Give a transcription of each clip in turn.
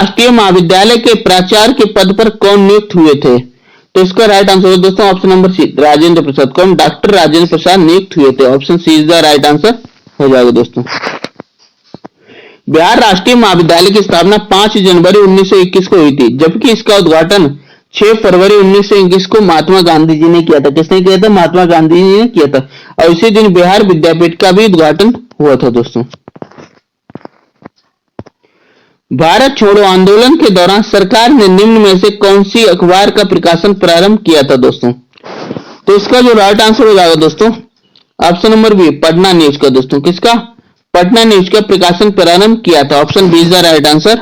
राष्ट्रीय महाविद्यालय के प्राचार्य के पद पर कौन नियुक्त हुए थे? तो इसका राइट आंसर है दोस्तों option number C, Rajendra Prasad. कौन? डॉक्टर राजेंद्र प्रसाद नियुक्त हुए थे। Option C is the right answer हो जाएगा दोस्तों। बिहार राष्ट्रीय महाविद्यालय की स्थापना 5 जनवरी 1921 को हुई थी, जबकि इसका उद्घाटन 6 फरवरी 1921 को महात्मा गांधी जी ने किया था। किसने किया था? महात्मा गांधी जी ने किया था। और उसी दिन बिहार विद्यापीठ का भी उद्घाटन हुआ था दोस्तों। भारत छोड़ो आंदोलन के दौरान सरकार ने निम्न में से कौन सी अखबार का प्रकाशन प्रारंभ किया था दोस्तों? तो इसका जो राइट आंसर हो जाएगा दोस्तों option number B, Patna news का दोस्तों। किसका? पटना न्यूज का प्रकाशन प्रारंभ किया था। Option B is the right answer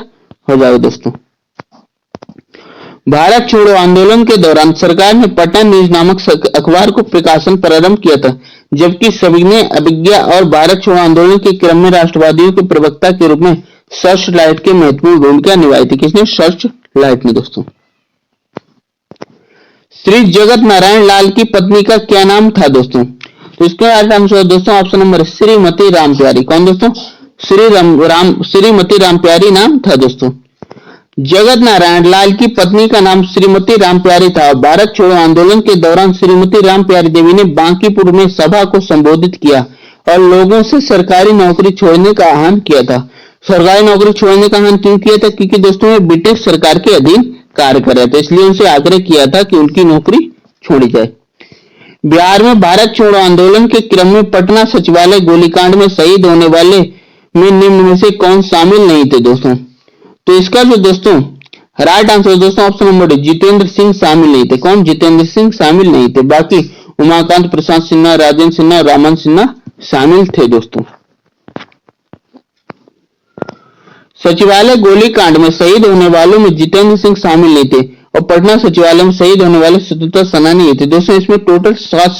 हो जाएगा दोस्तों। भारत छोड़ो आंदोलन के दौरान सरकार ने पटना न्यूज नामक अखबार को प्रकाशन प्रारंभ किया था, जबकि सविनय अवज्ञा और भारत छोड़ो आंदोलन के क्रम में राष्ट्रवादियों के प्रवक्ता के रूप में सर्च लाइट की महत्वपूर्ण भूमिका निभाई थी। किसने? सर्च लाइट ने दोस्तों। श्री जगत नारायण लाल की पत्नी का क्या नाम था दोस्तों? तो इसका राइट आंसर दोस्तों ऑप्शन नंबर श्रीमती राम प्यारी। कौन दोस्तों? श्रीमती राम प्यारी नाम था दोस्तों। जगत नारायण लाल की पत्नी का नाम श्रीमती राम प्यारी था। भारत छोड़ो आंदोलन के दौरान श्रीमती राम प्यारी देवी ने बांकीपुर में सभा को संबोधित किया और लोगों से सरकारी नौकरी छोड़ने का आह्वान किया था। सरकारी नौकरी छोड़ने का आह्वान क्यों किया था? क्योंकि दोस्तों ये ब्रिटिश सरकार के अधीन कार्य कर रहे थे, इसलिए उनसे आग्रह किया था कि उनकी नौकरी छोड़ी जाए। बिहार में भारत छोड़ो आंदोलन के क्रम में पटना सचिवालय गोलीकांड में शहीद होने वाले में निम्न में से कौन शामिल नहीं थे दोस्तों? तो इसका जो दोस्तों राइट आंसर दोस्तों option number D, Jitendra Singh शामिल नहीं थे। कौन? जितेंद्र सिंह शामिल नहीं थे। बाकी उमाकांत प्रसाद सिन्हा, राजेंद्र सिन्हा, रामन सिन्हा शामिल थे दोस्तों। सचिवालय गोलीकांड में शहीद होने वालों में जितेंद्र सिंह शामिल नहीं थे और पटना सचिवालय में शहीद होने वाले स्वतंत्रता सेनानी थे दोस्तों। इसमें टोटल 7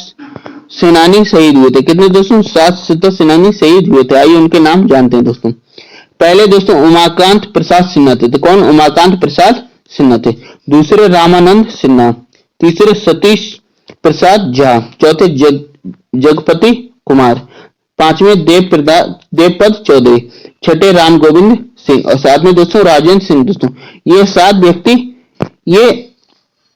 सेनानी शहीद हुए थे। कितने दोस्तों? 7 स्वतंत्रता सेनानी शहीद हुए थे। आइए उनके नाम जानते हैं दोस्तों। पहले दोस्तों उमाकांत प्रसाद सिन्हा थे। तो कौन? उमाकांत प्रसाद सिन्हा थे। दूसरे रामानंद सिन्हा, तीसरे सतीश प्रसाद झा, चौथे जगपति कुमार, पांचवें देवपद चौधरी, छठे राम गोविंद सिंह और साथ में दोस्तों राजेंद्र सिंह दोस्तों। ये 7 व्यक्ति, ये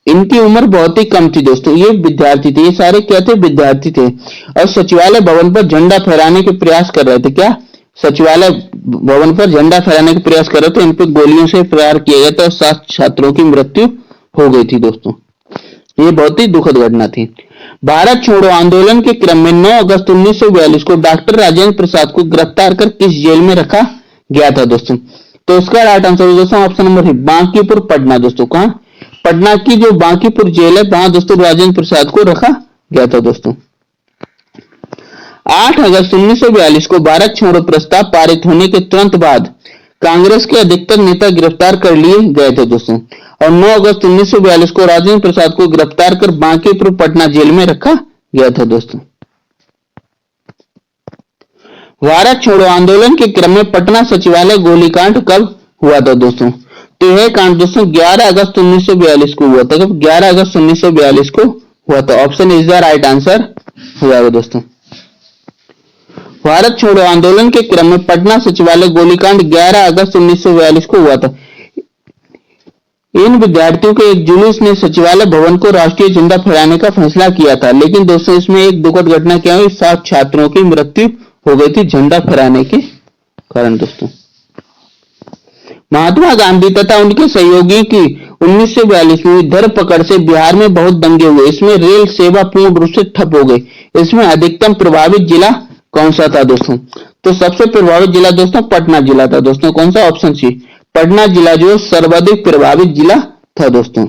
इनकी उम्र बहुत ही कम थी दोस्तों। ये विद्यार्थी थे, ये सारे क्या थे? विद्यार्थी थे और सचिवालय भवन पर झंडा फहराने के प्रयास कर रहे थे। क्या? सचिवालय भवन पर झंडा फहराने के प्रयास कर रहे थे। इन पर गोलियों से प्रहार किया गया था और 7 छात्रों की मृत्यु हो गई थी दोस्तों। ये बहुत ही दुखद घटना थी। भारत छोड़ो आंदोलन के क्रम में 9 अगस्त 1942 को डॉक्टर राजेंद्र प्रसाद को गिरफ्तार कर किस जेल में रखा गया था दोस्तों? तो इसका राइट आंसर है दोस्तों ऑप्शन नंबर है, बांकीपुर पटना दोस्तों। कहां? पटना की जो बांकीपुर जेल है वहां दोस्तों राजेंद्र प्रसाद को रखा गया था दोस्तों। 8 अगस्त 1942 को भारत छोड़ो प्रस्ताव पारित होने के तुरंत बाद कांग्रेस के अधिकतर नेता गिरफ्तार कर लिए गए थे दोस्तों और 9 अगस्त 1942 को राजेंद्र प्रसाद को गिरफ्तार कर बांकीपुर पटना जेल में रखा गया था दोस्तों। भारत छोड़ो आंदोलन के क्रम में पटना सचिवालय गोलीकांड कब हुआ था दोस्तों? तो यह कांड दोस्तों 11 अगस्त 1942 को हुआ था। कब? 11 अगस्त 1942 को हुआ था। Option is the right answer हो जाएगा दोस्तों। भारत छोड़ो आंदोलन के क्रम में पटना सचिवालय गोलीकांड 11 अगस्त 1942 को हुआ था। इन विद्यार्थियों के एक जुलूस ने सचिवालय भवन को राष्ट्रीय झंडा फहराने का फैसला किया था, लेकिन दोस्तों इसमें एक दुखद घटना क्या हुई? 7 छात्रों की मृत्यु हो गई थी झंडा फहराने के कारण दोस्तों। महात्मा गांधी तथा उनके सहयोगियों की 1942 में धरपकड़ से बिहार में बहुत दंगे हुए। इसमें रेल सेवा पूर्ण रूप से ठप हो गई। इसमें अधिकतम प्रभावित जिला कौन सा था दोस्तों? तो सबसे प्रभावित जिला दोस्तों पटना जिला था दोस्तों। कौन सा? ऑप्शन सी, पटना जिला जो सर्वाधिक प्रभावित जिला था दोस्तों।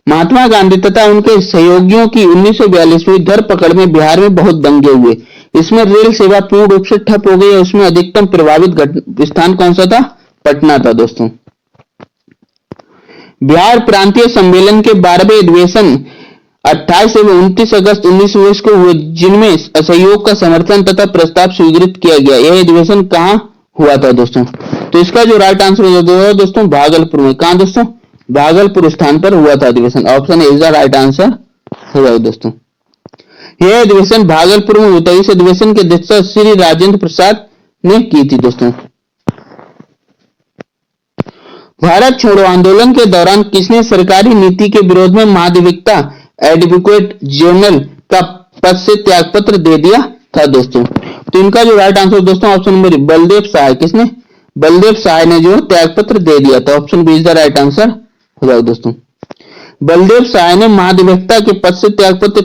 महात्मा गांधी तथा उनके सहयोगियों की 1942 में धरपकड़ में बिहार में बहुत दंगे हुए। इसमें रेल सेवा पूर्ण रूप से ठप हो गई और उसमें अधिकतम प्रभावित स्थान कौन सा था? पटना था दोस्तों। बिहार प्रांतीय सम्मेलन के 12वें अधिवेशन 28 एवं 29 अगस्त 1920 को हुए, जिनमें असहयोग का समर्थन तथा प्रस्ताव स्वीकृत किया गया। यह अधिवेशन कहां हुआ था दोस्तों? तो इसका जो राइट आंसर है दोस्तों भागलपुर में। कहां दोस्तों? भागलपुर स्थान पर हुआ था अधिवेशन। Option is the right answer हो जाएगा दोस्तों। यह अधिवेशन भागलपुर में हुआ था। इस अधिवेशन की अध्यक्षता श्री राजेंद्र प्रसाद ने की थी दोस्तों। भारत छोड़ो आंदोलन के दौरान किसने सरकारी नीति के विरोध में महाधिवक्ता एडवोकेट जनरल का पद से त्यागपत्र दे दिया था दोस्तों? तो इनका जो राइट आंसर दोस्तों ऑप्शन नंबर बलदेव सहाय, किसने? बलदेव सहाय ने जो त्यागपत्र दे दिया था। Option B is the right answer हो जाएगा दोस्तों। बलदेव सहाय ने महाधिवक्ता के पद से त्यागपत्र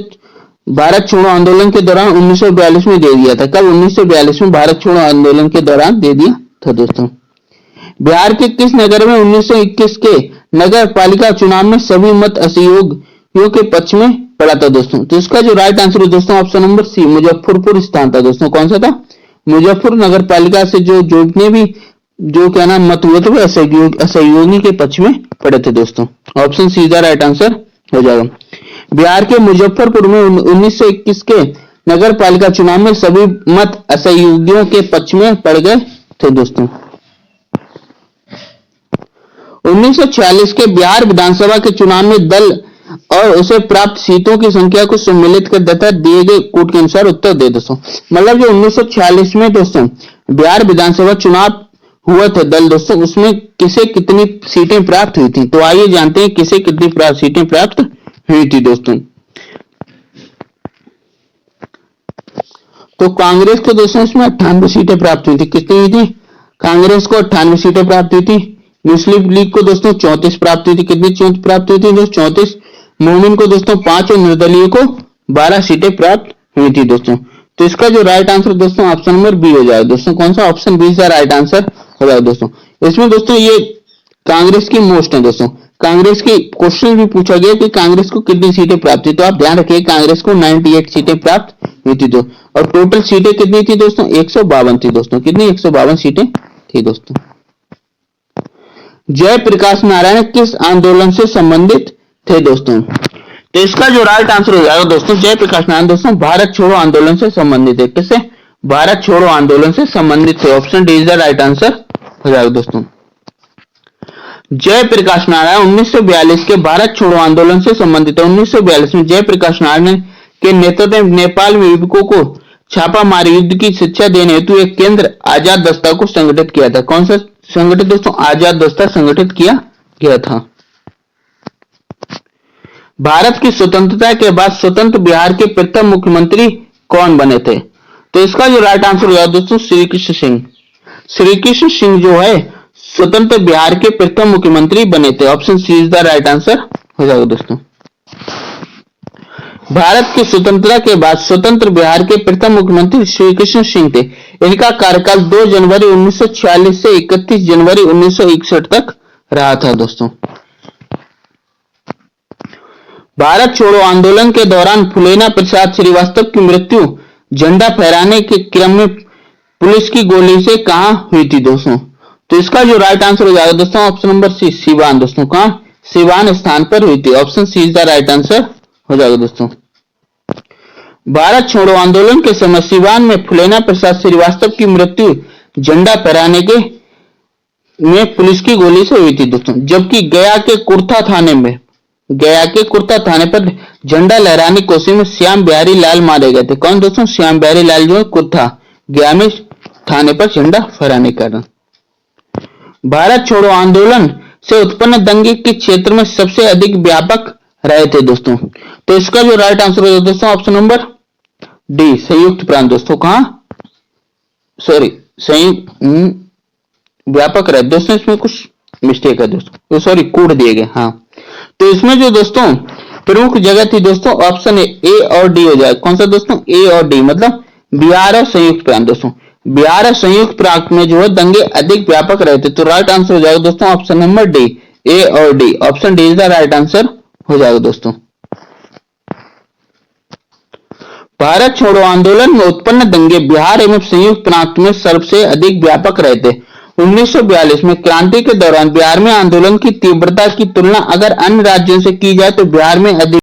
भारत छोड़ो आंदोलन के दौरान 1942 में दे दिया था। कब? 1942 में भारत छोड़ो आंदोलन के दौरान दे दिया था दोस्तों। बिहार के किस नगर में 1921 के नगर पालिका चुनाव में सभी मत असहयोगियों के पक्ष में पड़ा था दोस्तों? तो इसका जो राइट आंसर है दोस्तों ऑप्शन नंबर सी, मुजफ्फरपुर स्थान था दोस्तों। कौन सा था? मुजफ्फर नगर पालिका से जितने भी जो क्या नाम मत हुए थे वो असहयोगी के पक्ष में पड़े थे दोस्तों। ऑप्शन सी का राइट आंसर हो जाएगा। बिहार के मुजफ्फरपुर में 1921 के नगर पालिका चुनाव में सभी मत असहयोगियों के पक्ष में पड़ गए थे दोस्तों। 1946 के बिहार विधानसभा के चुनाव में दल और उसे प्राप्त सीटों की संख्या को सम्मिलित कर तथा दिए गए कोड के अनुसार उत्तर दे दोस्तों। मतलब जो 1946 में दोस्तों बिहार विधानसभा चुनाव हुआ था दल दोस्तों, उसमें किसे कितनी सीटें प्राप्त हुई थी? तो आइए जानते हैं किसे कितनी सीटें प्राप्त हुई थी दोस्तों। तो कांग्रेस को दोस्तों इसमें 98 सीटें प्राप्त हुई थी। कितनी हुई थी? कांग्रेस को 98 सीटें प्राप्त हुई थी। मुस्लिम लीग को दोस्तों 34 प्राप्त हुई थी। कितनी 34 प्राप्त हुई थी दोस्तों? 34। मोमिन को दोस्तों 5 और निर्दलीय को 12 सीटें प्राप्त हुई थी दोस्तों। तो इसका जो राइट आंसर दोस्तों ऑप्शन नंबर बी हो जाएगा दोस्तों। कौन सा? ऑप्शन बी का राइट आंसर हो जाएगा दोस्तों। इसमें दोस्तों ये कांग्रेस की मोस्ट है दोस्तों। कांग्रेस की क्वेश्चन भी पूछा गया कि कांग्रेस को कितनी सीटें प्राप्त हुई, तो आप ध्यान रखिए कांग्रेस को 98 सीटें प्राप्त हुई थी दोस्तों। और टोटल सीटें कितनी थी दोस्तों? 152 थी दोस्तों। कितनी? 152 सीटें थी दोस्तों। जयप्रकाश नारायण किस आंदोलन से संबंधित थे दोस्तों? तो इसका जो राइट आंसर हो जाएगा दोस्तों जयप्रकाश नारायण दोस्तों भारत छोड़ो आंदोलन से संबंधित है। किससे? भारत छोड़ो आंदोलन से संबंधित थे। Option D is the right answer हो जाएगा दोस्तों। जयप्रकाश नारायण 1942 के भारत छोड़ो आंदोलन से संबंधित है। 1942 में जयप्रकाश नारायण के नेतृत्व में नेपाल में युवकों को छापामारी युद्ध की शिक्षा देने हेतु एक केंद्र आजाद दस्ता को संगठित किया था। कौन सा संगठित दोस्तों? आजाद दस्ता संगठित किया गया था। भारत की स्वतंत्रता के बाद स्वतंत्र बिहार के प्रथम मुख्यमंत्री कौन बने थे? तो इसका जो राइट आंसर होगा दोस्तों श्री कृष्ण सिंह। श्री कृष्ण सिंह जो है स्वतंत्र बिहार के प्रथम मुख्यमंत्री बने थे। Option C is the right answer हो जाएगा दोस्तों। भारत की स्वतंत्रता के बाद स्वतंत्र बिहार के प्रथम मुख्यमंत्री श्री कृष्ण सिंह थे। इनका कार्यकाल 2 जनवरी 1946 से 31 जनवरी 1961 तक रहा था दोस्तों। भारत छोड़ो आंदोलन के दौरान फुलेना प्रसाद श्रीवास्तव की मृत्यु झंडा फहराने के क्रम में पुलिस की गोली से कहां हुई थी दोस्तों? तो इसका जो राइट आंसर हो जाएगा दोस्तों ऑप्शन नंबर सी सिवान दोस्तों। कहां? सिवान स्थान पर हुई थी। Option C is the right answer हो जाएगा दोस्तों। भारत छोड़ो आंदोलन के समय सिवान में फुलेना प्रसाद श्रीवास्तव की मृत्यु झंडा फहराने के में पुलिस की गोली से हुई थी दोस्तों। जबकि गया के कुर्ता थाने पर झंडा लहराने की कोशिश में श्याम बिहारी लाल मारे गए थे। कौन दोस्तों? श्याम बिहारी लाल जो है कुर्ता गया में थाने पर झंडा फहराने के कारण। भारत छोड़ो आंदोलन से उत्पन्न दंगे के क्षेत्र में सबसे अधिक व्यापक रहे थे दोस्तों। तो इसका जो राइट आंसर है दोस्तों ऑप्शन नंबर डी संयुक्त प्रांत दोस्तों। कहां? संयुक्त व्यापक रहे दोस्तों। इसमें कुछ मिस्टेक है दोस्तों, तो सॉरी कोड दिए गए। हाँ, तो इसमें जो दोस्तों प्रमुख जगह थी दोस्तों ऑप्शन ए और डी हो जाए। कौन सा दोस्तों? ए और डी, मतलब बिहार और संयुक्त प्रांत दोस्तों। बिहार और संयुक्त प्रांत में जो है दंगे अधिक व्यापक रहे थे। तो राइट आंसर हो जाएगा दोस्तों ऑप्शन नंबर डी, ए और D. Option D is the right answer हो जाएगा दोस्तों। भारत छोड़ो आंदोलन में उत्पन्न दंगे बिहार एवं संयुक्त प्रांत में सबसे अधिक व्यापक रहे थे। 1942 में क्रांति के दौरान बिहार में आंदोलन की तीव्रता की तुलना अगर अन्य राज्यों से की जाए तो बिहार में अधिक